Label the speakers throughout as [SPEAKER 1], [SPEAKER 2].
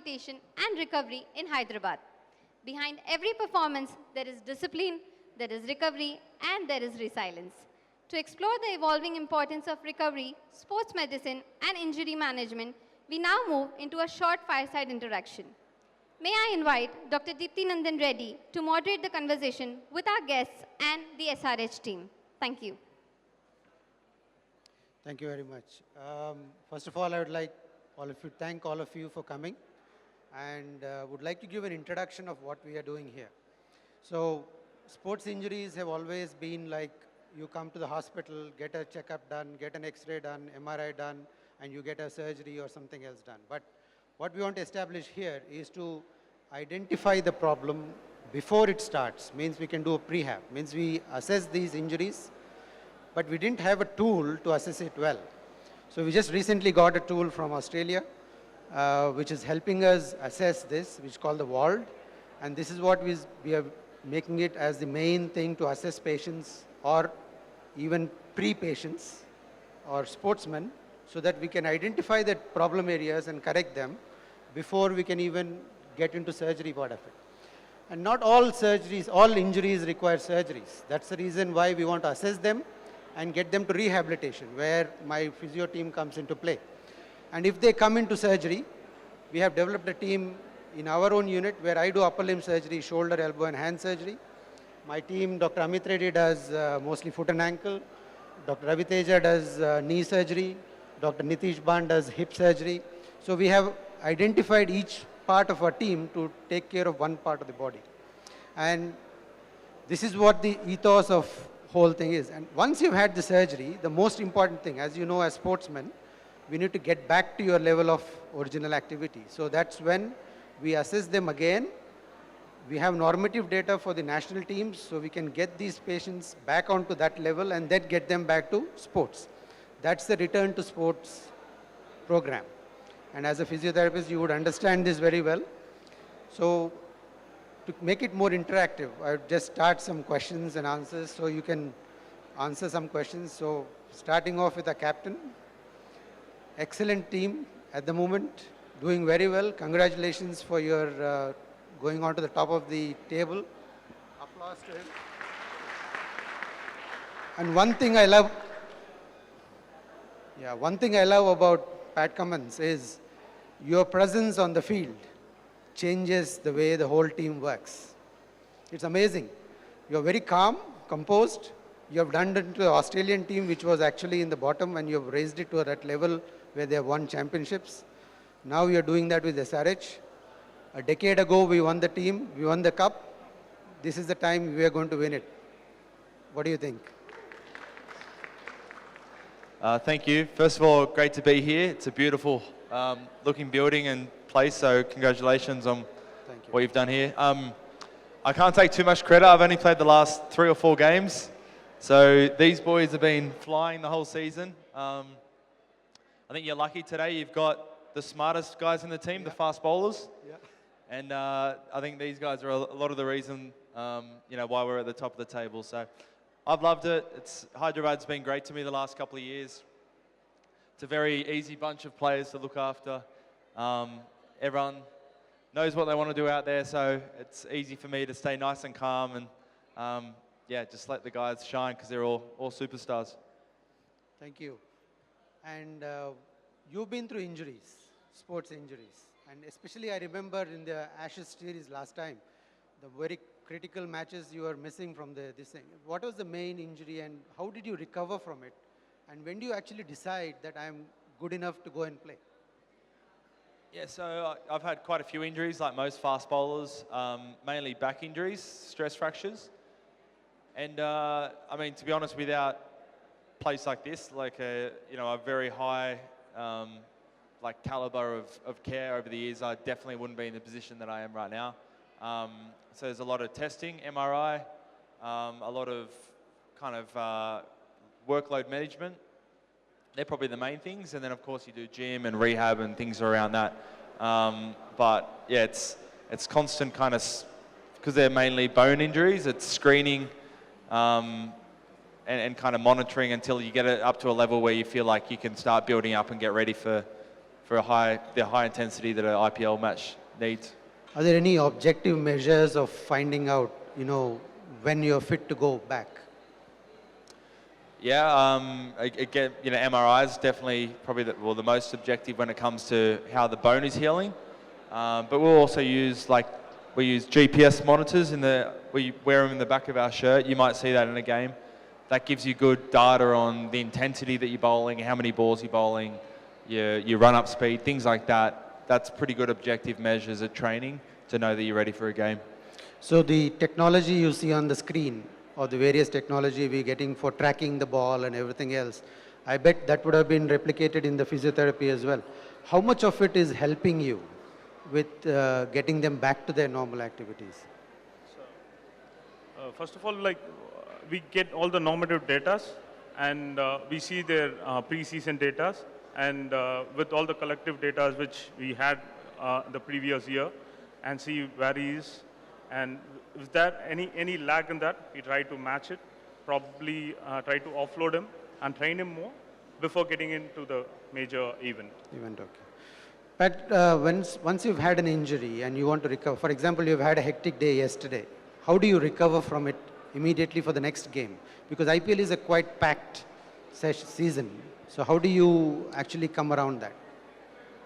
[SPEAKER 1] rehabilitation and recovery in Hyderabad. Behind every performance, there is discipline, there is recovery, and there is resilience. To explore the evolving importance of recovery, sports medicine, and injury management, we now move into a short fireside interaction. May I invite Dr. Deepti Nandan Reddy to moderate the conversation with our guests and the SRH team. Thank you.
[SPEAKER 2] Thank you very much. First of all, I would like thank all of you for coming, and would like to give an introduction of what we are doing here. So, sports injuries have always been like you come to the hospital, get a checkup done, get an X-ray done, MRI done, and you get a surgery or something else done. But what we want to establish here is to identify the problem before it starts. Means we can do a prehab. Means we assess these injuries, but we didn't have a tool to assess it well. So we just recently got a tool from Australia, which is helping us assess this, which is called the WALD. And this is what we are making it as the main thing to assess patients or even pre-patients or sportsmen, so that we can identify the problem areas and correct them before we can even get into surgery part of it. And not all surgeries, all injuries require surgeries. That's the reason why we want to assess them and get them to rehabilitation, where my physio team comes into play. And if they come into surgery, we have developed a team in our own unit where I do upper limb surgery, shoulder, elbow, and hand surgery. My team, Dr. Amit Reddy, does mostly foot and ankle. Dr. Ravi Teja does knee surgery. Dr. Nitish Ban does hip surgery. So we have identified each part of our team to take care of one part of the body. And this is what the ethos of whole thing is. And once you've had the surgery, the most important thing, as you know, as sportsmen, we need to get back to your level of original activity. So that's when we assess them again. We have normative data for the national teams, so we can get these patients back onto that level and then get them back to sports. That's the return to sports program. And as a physiotherapist, you would understand this very well. So to make it more interactive, I would just start some questions and answers so you can answer some questions. So starting off with a captain. Excellent team at the moment, doing very well. Congratulations for your going on to the top of the table. Applause to him. And one thing I love about Pat Cummins is your presence on the field changes the way the whole team works. It's amazing. You're very calm, composed. You have done it to the Australian team, which was actually in the bottom, and you have raised it to that level where they have won championships. Now you're doing that with SRH. A decade ago, we won the team, we won the cup. This is the time we are going to win it. What do you think?
[SPEAKER 3] Thank you. First of all, great to be here. It's a beautiful looking building and place, so congratulations on what you've done here. I can't take too much credit. I've only played the last 3 or 4 games. So these boys have been flying the whole season. I think you're lucky today. You've got the smartest guys in the team, the fast bowlers.
[SPEAKER 2] Yeah.
[SPEAKER 3] And I think these guys are a lot of the reason why we're at the top of the table. So I've loved it. Hyderabad's been great to me the last couple of years. It's a very easy bunch of players to look after. Everyone knows what they want to do out there, so it's easy for me to stay nice and calm and just let the guys shine because they're all superstars.
[SPEAKER 2] Thank you. And you've been through injuries, sports injuries. And especially I remember in the Ashes series last time, the very critical matches you were missing from this thing. What was the main injury and how did you recover from it? And when do you actually decide that I'm good enough to go and play?
[SPEAKER 3] Yeah, so I've had quite a few injuries, like most fast bowlers, mainly back injuries, stress fractures. And I mean, to be honest, without a place like this, like a very high caliber of care over the years, I definitely wouldn't be in the position that I am right now. So there's a lot of testing, MRI, a lot of kind of workload management. They're probably the main things, and then of course you do gym and rehab and things around that. But yeah, it's constant kind of, because they're mainly bone injuries, it's screening and kind of monitoring until you get it up to a level where you feel like you can start building up and get ready for for the high intensity that an IPL match needs.
[SPEAKER 2] Are there any objective measures of finding out, when you're fit to go back?
[SPEAKER 3] Yeah, again, MRI is definitely probably the most objective when it comes to how the bone is healing. But we'll also use we use GPS monitors we wear them in the back of our shirt. You might see that in a game. That gives you good data on the intensity that you're bowling, how many balls you're bowling, your run-up speed, things like that. That's pretty good objective measures at training to know that you're ready for a game.
[SPEAKER 2] So the technology you see on the screen, or the various technology we're getting for tracking the ball and everything else, I bet that would have been replicated in the physiotherapy as well. How much of it is helping you with getting them back to their normal activities?
[SPEAKER 4] So, first of all, we get all the normative data, and we see their pre-season data, and with all the collective data which we had the previous year, and see where he is, and if there any lag in that, we try to match it, probably try to offload him and train him more before getting into the major event.
[SPEAKER 2] Okay. But once you've had an injury and you want to recover, for example, you've had a hectic day yesterday, how do you recover from it immediately for the next game? Because IPL is a quite packed season. So how do you actually come around that?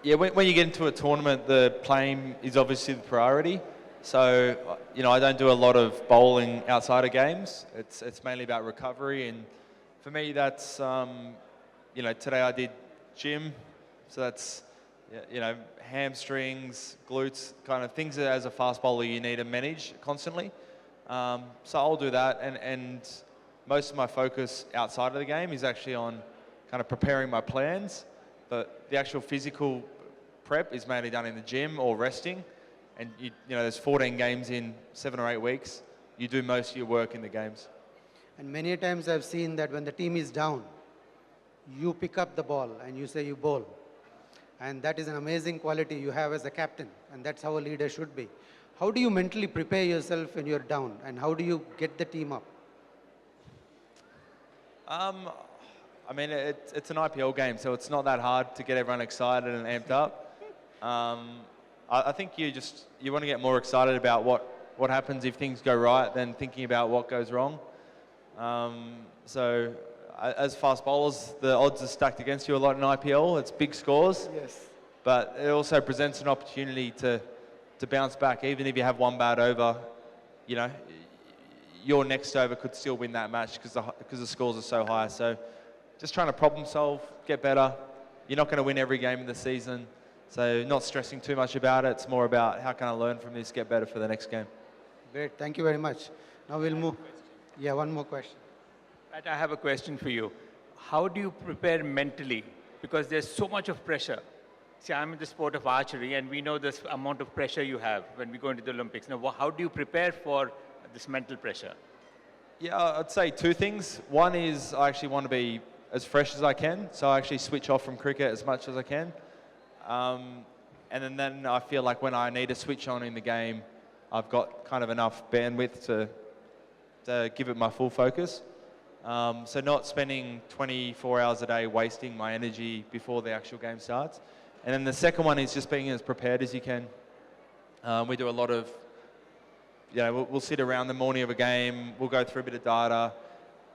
[SPEAKER 3] Yeah, when you get into a tournament, the playing is obviously the priority. So, I don't do a lot of bowling outside of games. It's mainly about recovery. And for me, that's, today I did gym. So that's, hamstrings, glutes, kind of things that as a fast bowler you need to manage constantly. So I'll do that. And most of my focus outside of the game is actually on kind of preparing my plans. But the actual physical prep is mainly done in the gym or resting. And there's 14 games in 7 or 8 weeks. You do most of your work in the games.
[SPEAKER 2] And many times I've seen that when the team is down, you pick up the ball and you say you bowl. And that is an amazing quality you have as a captain. And that's how a leader should be. How do you mentally prepare yourself when you're down? And how do you get the team up?
[SPEAKER 3] It's an IPL game, so it's not that hard to get everyone excited and amped up. I think you want to get more excited about what happens if things go right than thinking about what goes wrong. So as fast bowlers, the odds are stacked against you a lot in IPL. It's big scores.
[SPEAKER 2] Yes.
[SPEAKER 3] But it also presents an opportunity to bounce back. Even if you have one bad over, your next over could still win that match because the scores are so high. So just trying to problem solve, get better. You're not going to win every game in the season. So not stressing too much about it. It's more about how can I learn from this, get better for the next game.
[SPEAKER 2] Great. Thank you very much. Now we'll move. Yeah, one more question.
[SPEAKER 5] Pat, I have a question for you. How do you prepare mentally? Because there's so much of pressure. See, I'm in the sport of archery, and we know this amount of pressure you have when we go into the Olympics. Now, how do you prepare for this mental pressure?
[SPEAKER 3] Yeah, I'd say 2 things. One is I actually want to be as fresh as I can, so I actually switch off from cricket as much as I can. And then I feel like when I need to switch on in the game, I've got kind of enough bandwidth to give it my full focus. So not spending 24 hours a day wasting my energy before the actual game starts. And then the second one is just being as prepared as you can. We do a lot of, we'll sit around the morning of a game, we'll go through a bit of data,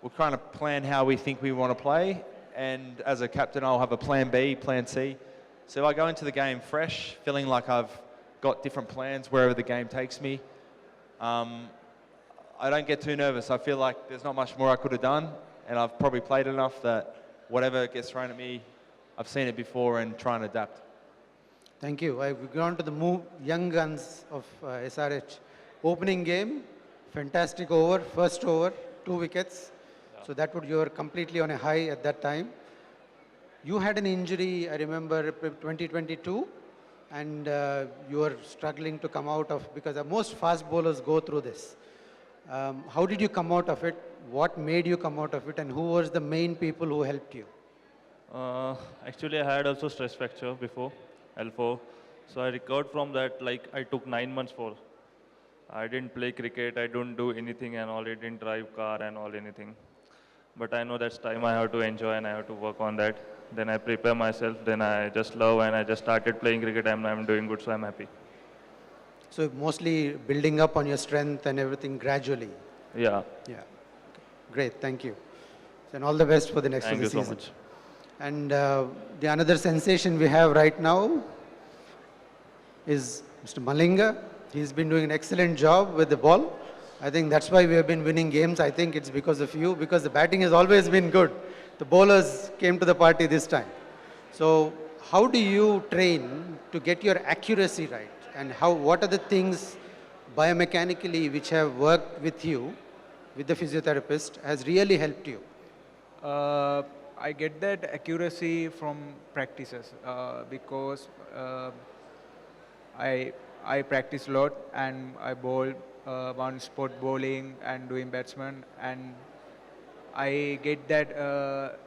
[SPEAKER 3] we'll kind of plan how we think we want to play. And as a captain, I'll have a plan B, plan C. So I go into the game fresh, feeling like I've got different plans wherever the game takes me. I don't get too nervous. I feel like there's not much more I could have done, and I've probably played enough that whatever gets thrown at me, I've seen it before and try and adapt.
[SPEAKER 2] Thank you. I've gone to the young guns of SRH. Opening game, fantastic over, first over, 2 wickets. Yeah. So you were completely on a high at that time. You had an injury, I remember, 2022, and you were struggling to come out of, because most fast bowlers go through this. How did you come out of it? What made you come out of it? And who was the main people who helped you?
[SPEAKER 6] Actually, I had also stress fracture before, L4. So I recovered from that, I took 9 months for. I didn't play cricket, I don't do anything and all, I didn't drive car and all anything. But I know that's time I have to enjoy and I have to work on that. Then I prepare myself. Then I just love and I just started playing cricket and I'm doing good, so I'm happy.
[SPEAKER 2] So mostly building up on your strength and everything gradually.
[SPEAKER 6] Yeah.
[SPEAKER 2] Yeah. Great. Thank you. And all the best for the next
[SPEAKER 6] Thank
[SPEAKER 2] of the
[SPEAKER 6] you so
[SPEAKER 2] season.
[SPEAKER 6] much.
[SPEAKER 2] And the another sensation we have right now is Mr. Malinga. He's been doing an excellent job with the ball. I think that's why we have been winning games. I think it's because of you, because the batting has always been good. The bowlers came to the party this time. So how do you train to get your accuracy right? And what are the things biomechanically which have worked with you, with the physiotherapist, has really helped you?
[SPEAKER 7] I get that accuracy from practices because I practice a lot and I bowl one spot bowling and doing batsman, and I get that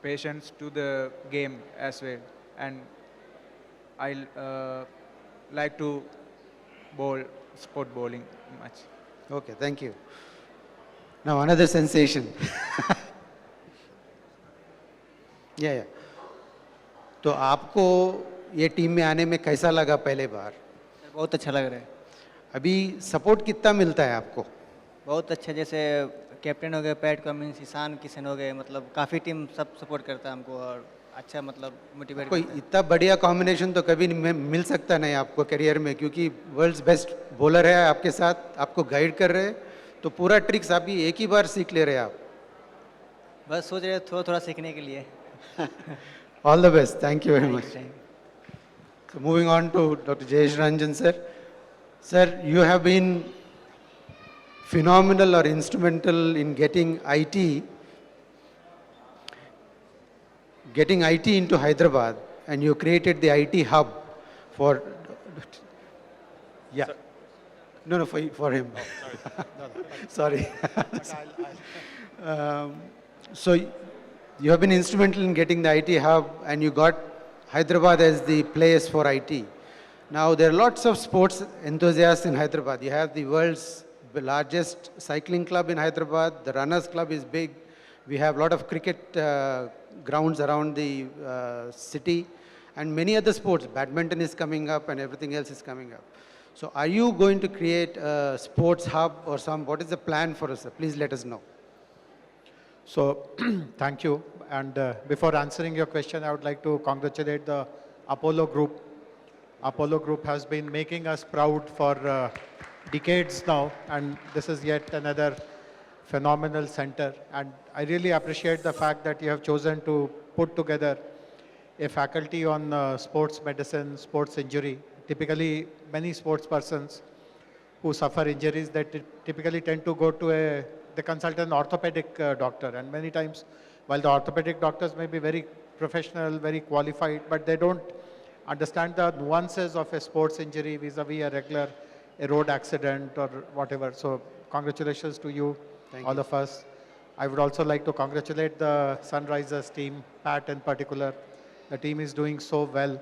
[SPEAKER 7] patience to the game as well, and I like to bowl spot bowling much.
[SPEAKER 2] Okay, thank you. Now another sensation. Yeah. तो आपको ये team में आने में कैसा लगा पहले बार?
[SPEAKER 8] बहुत अच्छा लग रहा है।
[SPEAKER 2] अभी सपोर्ट कितना मिलता है आपको?
[SPEAKER 8] बहुत अच्छा, जैसे कैप्टन हो गए पैट कमिंस, ईशान किशन हो गए, मतलब काफ़ी टीम सब सपोर्ट करता है हमको और अच्छा मतलब मोटिवेट
[SPEAKER 2] कोई
[SPEAKER 8] करता है।
[SPEAKER 2] इतना बढ़िया कॉम्बिनेशन तो कभी नहीं मिल सकता नहीं आपको करियर में, क्योंकि वर्ल्ड्स बेस्ट बॉलर है आपके साथ, आपको गाइड कर रहे हैं, तो पूरा ट्रिक्स आप ही एक ही बार सीख ले रहे हैं आप।
[SPEAKER 8] बस सोच रहे थोड़ा थोड़ा सीखने के लिए।
[SPEAKER 2] All the best. Thank you very much. So moving on to Dr. Jayesh Ranjan sir. Sir, you have been phenomenal or instrumental in getting IT into Hyderabad, and you created the IT hub for, yeah. No, for him. Sorry. So you have been instrumental in getting the IT hub, and you got Hyderabad as the place for IT. Now there are lots of sports enthusiasts in Hyderabad. You have the world's largest cycling club in Hyderabad. The runners club is big. We have a lot of cricket grounds around the city, and many other sports. Badminton is coming up and everything else is coming up. So are you going to create a sports hub or what is the plan for us? Please let us know.
[SPEAKER 9] So, thank you. And before answering your question, I would like to congratulate the Apollo Group. Apollo Group has been making us proud for decades now, and this is yet another phenomenal center. And I really appreciate the fact that you have chosen to put together a faculty on sports medicine, sports injury. Typically, many sports persons who suffer injuries, they typically tend to go to they consult an orthopedic doctor, and many times, while the orthopedic doctors may be very professional, very qualified, but they don't understand the nuances of a sports injury vis-a-vis a road accident or whatever. So congratulations to you, all of us. I would also like to congratulate the Sunrisers team, Pat in particular. The team is doing so well.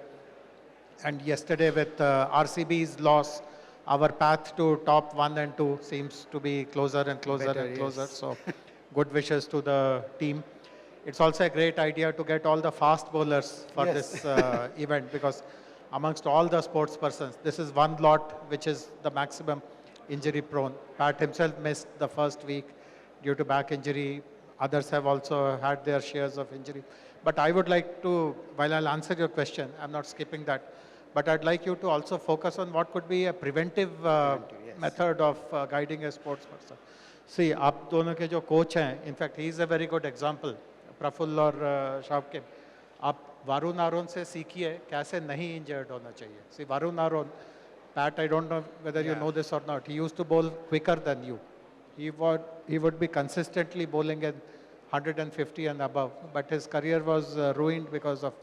[SPEAKER 9] And yesterday with RCB's loss, our path to top 1 and 2 seems to be closer and closer and closer. Yes. So good wishes to the team. It's also a great idea to get all the fast bowlers for this event, because amongst all the sports persons, this is one lot which is the maximum injury prone. Pat himself missed the first week due to back injury. Others have also had their shares of injury. But I would like to, while I'll answer your question, I'm not skipping that, but I'd like you to also focus on what could be a preventive method of guiding a sports person. See, आप दोनों के जो coach हैं, in fact, he is a very good example, Praful और शावकिब. आप वारुण आरोन से सीखिए कैसे नहीं injured होना चाहिए. See, Varun Aron, Pat, I don't know whether you know this or not, he used to bowl quicker than you. He would be consistently bowling at 150 and above, but his career was ruined because of,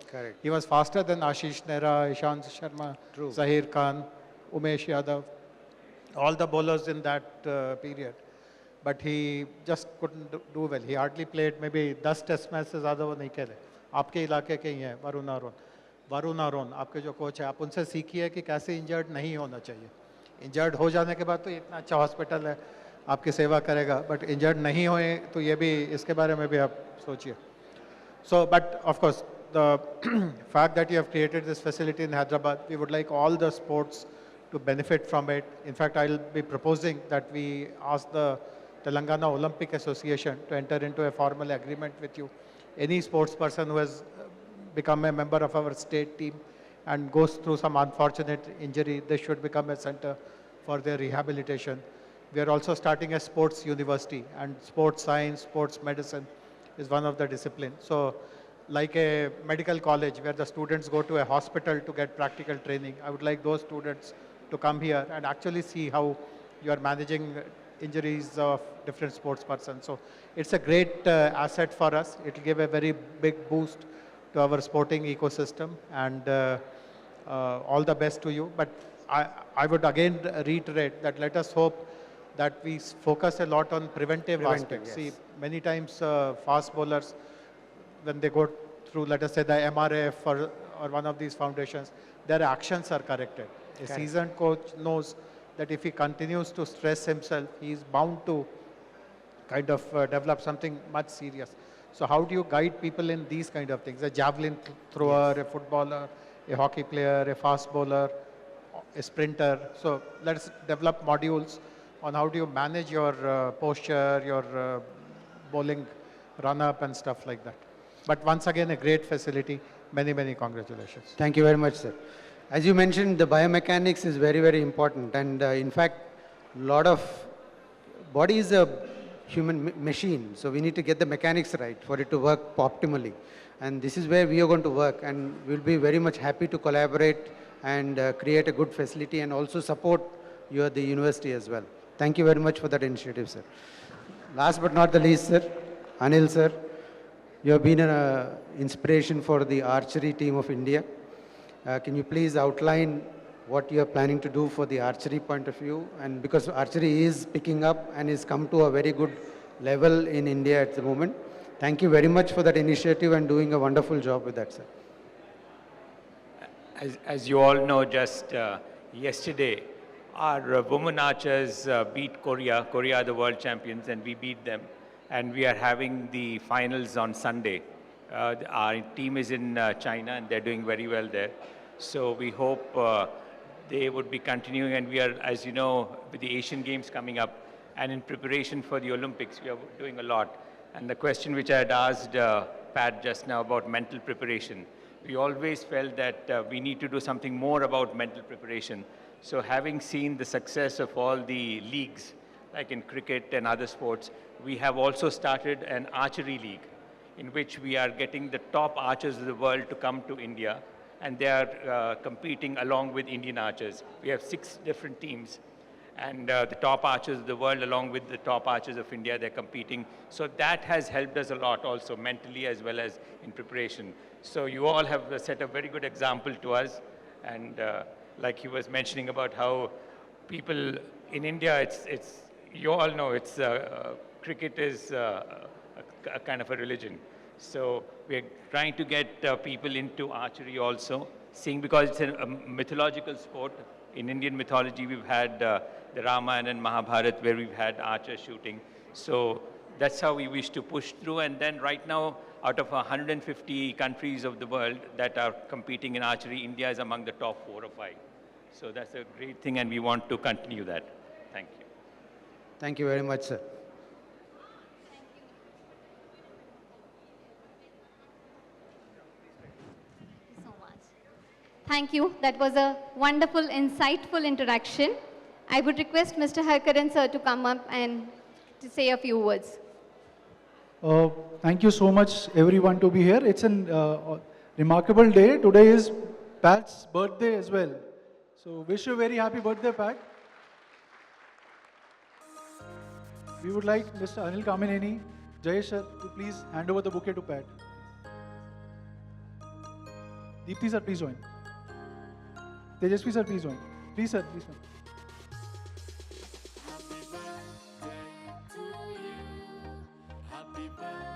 [SPEAKER 9] he was faster than Ashish Nehra, Ishant Sharma, Zahir Khan, Umesh Yadav, all the bowlers in that period. But he just couldn't do well. He hardly played maybe 10 test matches से ज़्यादा वो नहीं खेले. आपके इलाके के ही हैं वरुण आरोन आपके जो कोच है, आप उनसे सीखिए कि कैसे इंजर्ड नहीं होना चाहिए. इंजर्ड हो जाने के बाद तो इतना अच्छा हॉस्पिटल है, आपकी सेवा करेगा, बट इंजर्ड नहीं होए तो ये भी, इसके बारे में भी आप सोचिए. So, but of course, the fact that you have created this facility in Hyderabad, we would like all the sports to benefit from it. In fact, I'll be proposing that we ask the Telangana Olympic Association to enter into a formal agreement with you. Any sports person who has become a member of our state team and goes through some unfortunate injury, they should become a center for their rehabilitation. We are also starting a sports university, and sports science, sports medicine is one of the disciplines. So like a medical college where the students go to a hospital to get practical training, I would like those students to come here and actually see how you are managing injuries of different sports persons. So it's a great asset for us. It will give a very big boost to our sporting ecosystem, and all the best to you. But I would again reiterate that let us hope that we focus a lot on preventive aspects.
[SPEAKER 2] Yes.
[SPEAKER 9] See, many times fast bowlers, when they go through, let us say, the MRF or one of these foundations, their actions are corrected. A seasoned coach knows that if he continues to stress himself, he is bound to kind of develop something much serious. So how do you guide people in these kind of things? A javelin thrower, a footballer, a hockey player, a fast bowler, a sprinter. So let's develop modules on how do you manage your posture, your bowling run-up and stuff like that. But once again, a great facility. Many, many congratulations.
[SPEAKER 2] Thank you very much, sir. As you mentioned, the biomechanics is very, very important. And in fact, body is a human machine. So we need to get the mechanics right for it to work optimally. And this is where we are going to work. And we'll be very much happy to collaborate and create a good facility and also support you at the university as well. Thank you very much for that initiative, sir. Last but not the least, sir, Anil, sir. You have been an inspiration for the archery team of India. Can you please outline what you are planning to do for the archery point of view? And because archery is picking up and has come to a very good level in India at the moment. Thank you very much for that initiative and doing a wonderful job with that, sir.
[SPEAKER 5] As you all know, just yesterday, our women archers beat Korea. Korea are the world champions, and we beat them. And we are having the finals on Sunday. Our team is in China, and they're doing very well there. So we hope they would be continuing. And we are, as you know, with the Asian Games coming up, and in preparation for the Olympics, we are doing a lot. And the question which I had asked Pat just now about mental preparation, we always felt that we need to do something more about mental preparation. So having seen the success of all the leagues, like in cricket and other sports, we have also started an archery league in which we are getting the top archers of the world to come to India, and they are competing along with Indian archers. We have 6 different teams, and the top archers of the world along with the top archers of India, they're competing. So that has helped us a lot also mentally as well as in preparation. So you all have set a very good example to us, and like he was mentioning about how people in India, you all know, cricket is a kind of a religion. So we're trying to get people into archery also, seeing because it's a mythological sport. In Indian mythology, we've had the Ramayana and Mahabharata where we've had archer shooting. So that's how we wish to push through. And then right now, out of 150 countries of the world that are competing in archery, India is among the top 4 or 5. So that's a great thing, and we want to continue that. Thank you.
[SPEAKER 2] Thank you very much, sir.
[SPEAKER 1] Thank you. That was a wonderful, insightful interaction. I would request Mr. Harkaran sir to come up and to say a few words.
[SPEAKER 10] Thank you so much, everyone, to be here. It's a remarkable day. Today is Pat's birthday as well. So wish you a very happy birthday, Pat. We would like Mr. Anil Kamineni, Jayesh sir, to please hand over the bouquet to Pat. Deepthi sir, please join. Tejasvi sir, please join. Please sir, please join.